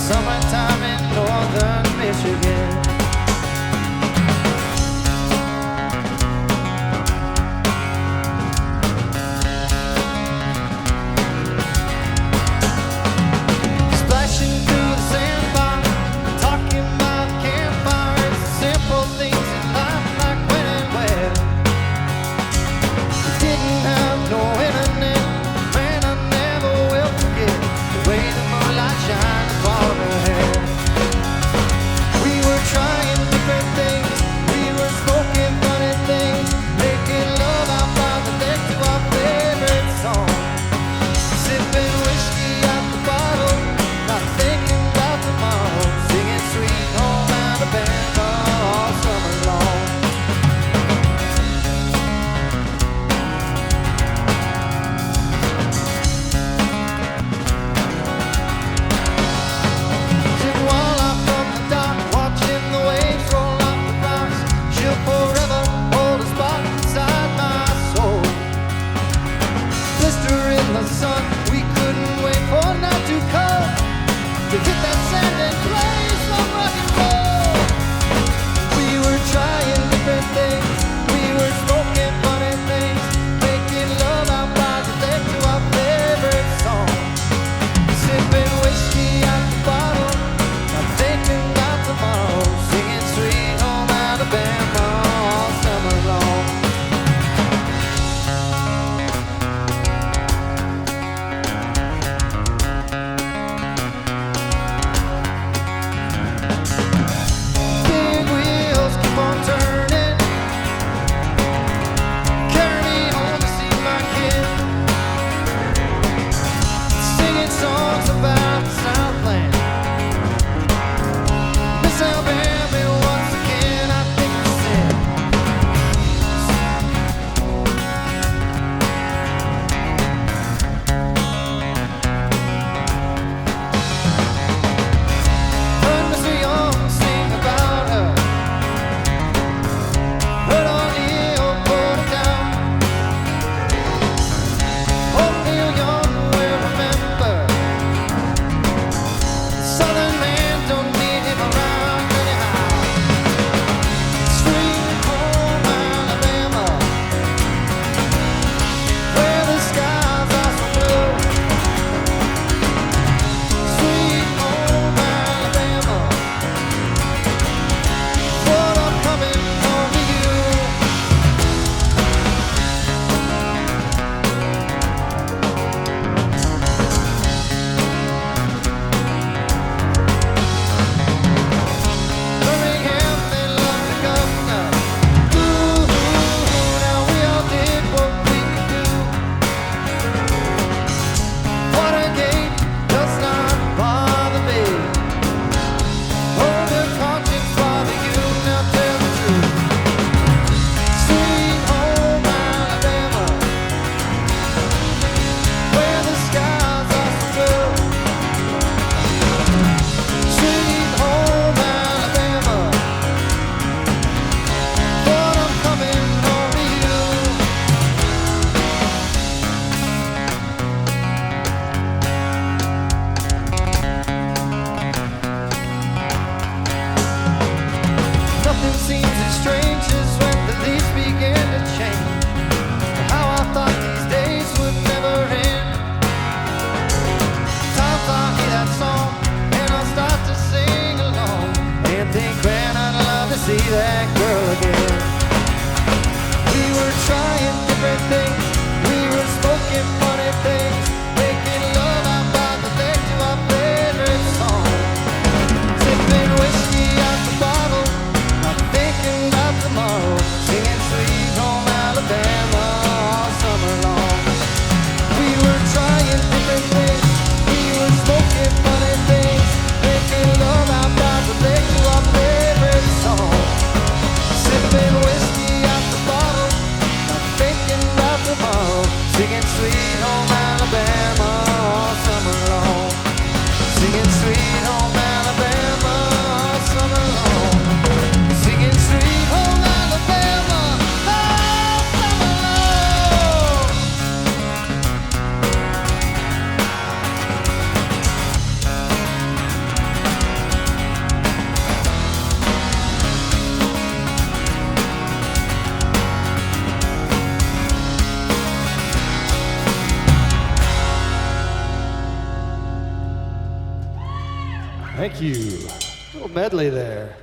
Summertime in northern Michigan. Splashing through the sandbar, talking about campfires, simple things in life like when and where. We didn't have no internet, man, I never will forget the way the moonlight shined upon her hair. We were trying different things, we were smoking funny things, making love out by the deck to our favorite song. Sipping whiskey out the bottle, not thinking about tomorrow, singing Sweet Home Alabama all summer long. Sitting while I'm from the dock, watching the waves roll off the rocks, she'll forever hold a spot inside my soul. Blister in the sun, we couldn't wait for night to come to hit that sand and play some rock and roll. We were trying different things, we were smoking funny things, making love out by the deck to our favorite song. Sipping whiskey out the bottle, not thinking about tomorrow, singing Sweet Home Alabama all summer long. Big wheels keep on turning, carry me home to see my kid, singing songs about the Southland. Miss Alabama once again, I think we said. Heard Mr. Young sing about her, heard O'Neill put it down. O'Neill Young will remember, Southern man don't need him around anyhow. Sweet home Alabama, where the skies are so blue. Sweet home Alabama, but I'm coming home to you. Birmingham, they love the governor. Ooh, now we all did what we could do. Watergate does not bother me. Hold your conscience, bother you, now tell the truth. Sweet home Alabama, where the skies are so blue. Sweet home Alabama, but I'm coming home to you. Nothing seems as strange as when the leaves begin to change. How I thought these days would never end. Times I hear that song and I start to sing along and think, man, I'd love to see that girl again. We were trying different things, we were smoking funny things, making love out by the deck to our favorite song. Sipping whiskey out the bottle, not thinking about tomorrow, singing Sweet Home Alabama all summer long. We were trying different things, we were smoking funny things, making love out by the deck to our favorite song. Sipping Thank you. A little medley there.